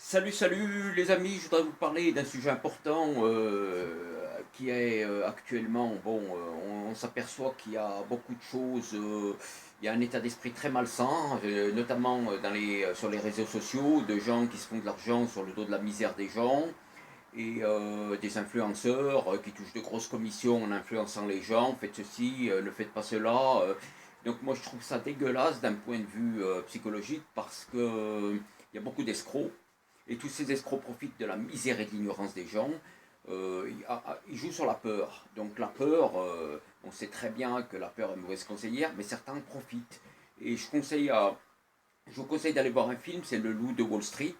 Salut, salut les amis, je voudrais vous parler d'un sujet important qui est actuellement, on s'aperçoit qu'il y a beaucoup de choses, il y a un état d'esprit très malsain, notamment sur les réseaux sociaux, de gens qui se font de l'argent sur le dos de la misère des gens, et des influenceurs qui touchent de grosses commissions en influençant les gens, faites ceci, ne faites pas cela. Donc moi je trouve ça dégueulasse d'un point de vue psychologique parce que il y a beaucoup d'escrocs et tous ces escrocs profitent de la misère et de l'ignorance des gens. Ils jouent sur la peur. Donc la peur, on sait très bien que la peur est mauvaise conseillère, mais certains profitent. Et je vous conseille d'aller voir un film, c'est Le Loup de Wall Street,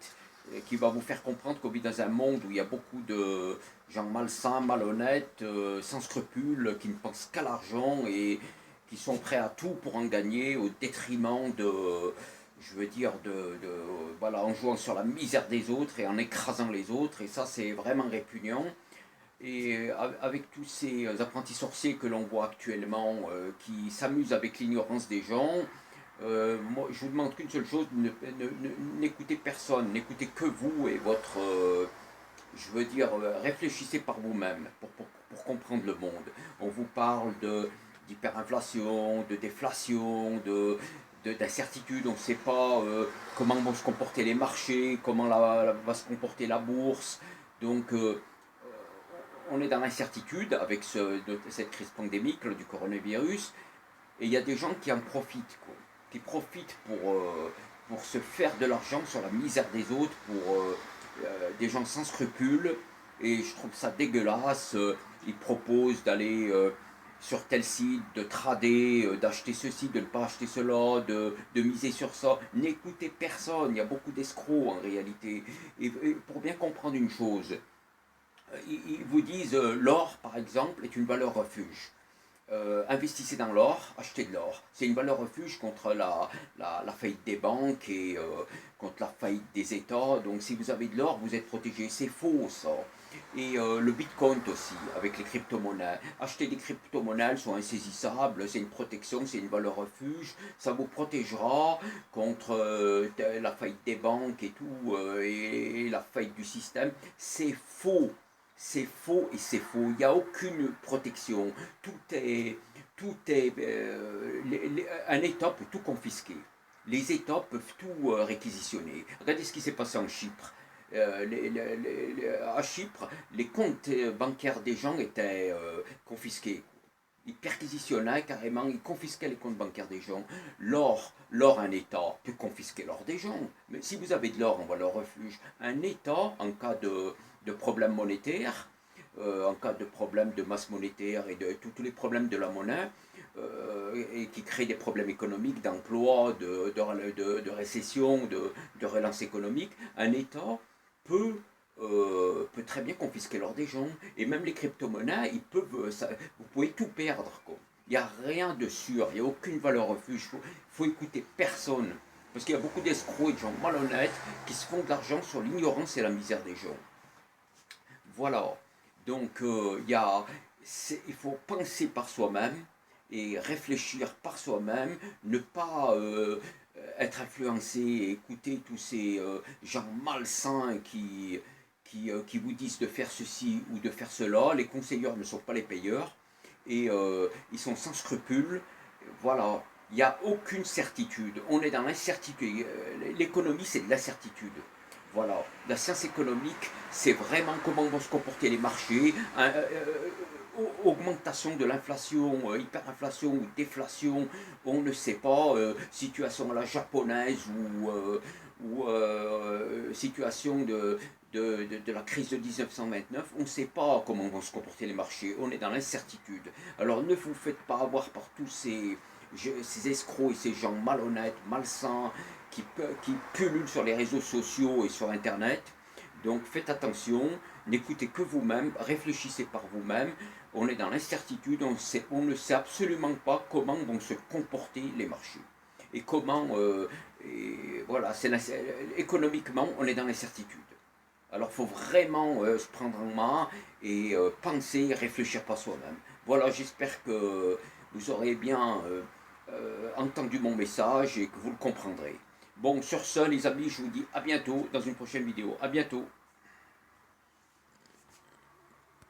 qui va vous faire comprendre qu'on vit dans un monde où il y a beaucoup de gens malsains, malhonnêtes, sans scrupules, qui ne pensent qu'à l'argent et qui sont prêts à tout pour en gagner au détriment je veux dire, voilà, en jouant sur la misère des autres et en écrasant les autres. Et ça, c'est vraiment répugnant. Et avec tous ces apprentis sorciers que l'on voit actuellement, qui s'amusent avec l'ignorance des gens, moi, je vous demande qu'une seule chose, n'écoutez personne, n'écoutez que vous et votre... je veux dire, réfléchissez par vous-même pour comprendre le monde. On vous parle d'hyperinflation, de déflation, d'incertitude, on ne sait pas comment vont se comporter les marchés, comment va se comporter la bourse. Donc, on est dans l'incertitude avec cette crise pandémique du coronavirus, et il y a des gens qui en profitent, quoi, qui profitent pour se faire de l'argent sur la misère des autres, pour des gens sans scrupules, et je trouve ça dégueulasse. Ils proposent d'aller sur tel site, de trader, d'acheter ceci, de ne pas acheter cela, de miser sur ça. N'écoutez personne, il y a beaucoup d'escrocs en réalité. Et pour bien comprendre une chose, ils vous disent l'or par exemple est une valeur refuge. Investissez dans l'or, achetez de l'or. C'est une valeur refuge contre la faillite des banques et contre la faillite des États. Donc si vous avez de l'or, vous êtes protégé. C'est faux ça. Et le Bitcoin aussi, avec les crypto-monnaies. Acheter des crypto-monnaies, elles sont insaisissables, c'est une protection, c'est une valeur refuge. Ça vous protégera contre la faillite des banques et tout, et la faillite du système. C'est faux. C'est faux et c'est faux. Il n'y a aucune protection. Tout est, un État peut tout confisquer. Les États peuvent tout réquisitionner. Regardez ce qui s'est passé en Chypre. À Chypre, les comptes bancaires des gens étaient confisqués. Ils perquisitionnaient carrément, ils confisquaient les comptes bancaires des gens. L'or, un État peut confisquer l'or des gens. Mais si vous avez de l'or en valeur refuge, un État, en cas de problème monétaire, en cas de problème de masse monétaire et de tous les problèmes de la monnaie, et qui créent des problèmes économiques, d'emploi, de récession, de relance économique, un État peut très bien confisquer l'or des gens. Et même les crypto-monnaies, vous pouvez tout perdre, quoi. Il n'y a rien de sûr, il n'y a aucune valeur refuge. Faut écouter personne. Parce qu'il y a beaucoup d'escrocs et de gens malhonnêtes qui se font de l'argent sur l'ignorance et la misère des gens. Voilà. Donc, il faut penser par soi-même et réfléchir par soi-même, ne pas être influencé et écouter tous ces gens malsains qui vous disent de faire ceci ou de faire cela. Les conseilleurs ne sont pas les payeurs et ils sont sans scrupules. Voilà. Il n'y a aucune certitude. On est dans l'incertitude. L'économie, c'est de l'incertitude. Voilà, la science économique, c'est vraiment comment vont se comporter les marchés, augmentation de l'inflation, hyperinflation ou déflation, on ne sait pas, situation à la japonaise ou situation de la crise de 1929, on ne sait pas comment vont se comporter les marchés, on est dans l'incertitude. Alors ne vous faites pas avoir par tous ces escrocs et ces gens malhonnêtes, malsains, qui pullulent sur les réseaux sociaux et sur Internet. Donc faites attention, n'écoutez que vous-même, réfléchissez par vous-même. On est dans l'incertitude, on ne sait absolument pas comment vont se comporter les marchés. Et comment, voilà, économiquement, on est dans l'incertitude. Alors il faut vraiment se prendre en main et penser, réfléchir par soi-même. Voilà, j'espère que vous aurez bien entendu mon message et que vous le comprendrez. Bon, sur ce, les amis, je vous dis à bientôt dans une prochaine vidéo. À bientôt.